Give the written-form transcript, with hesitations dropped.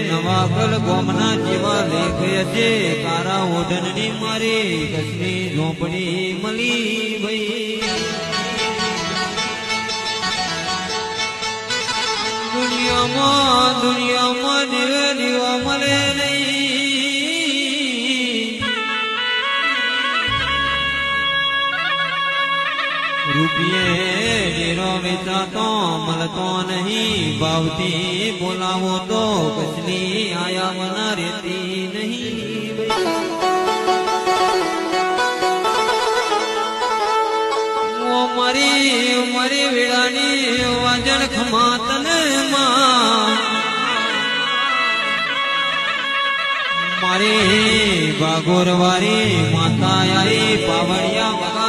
નવાકલ ગોમના જેવા લેખ છે તારા ઓઢણની મારી કસની ઝોપડી મળી ભાઈ દુનિયામાં દીવે દીવા મળે નહીં રૂપિયે ડેરો વેચાતો મળતો નહીં ભાવથી બોલાવો તો કસની આયા મના રહેતી નહીં મારી વેળાની વાજણ ખમાતને મારી ભાગોરવારી માતા આઈ પાવડિયા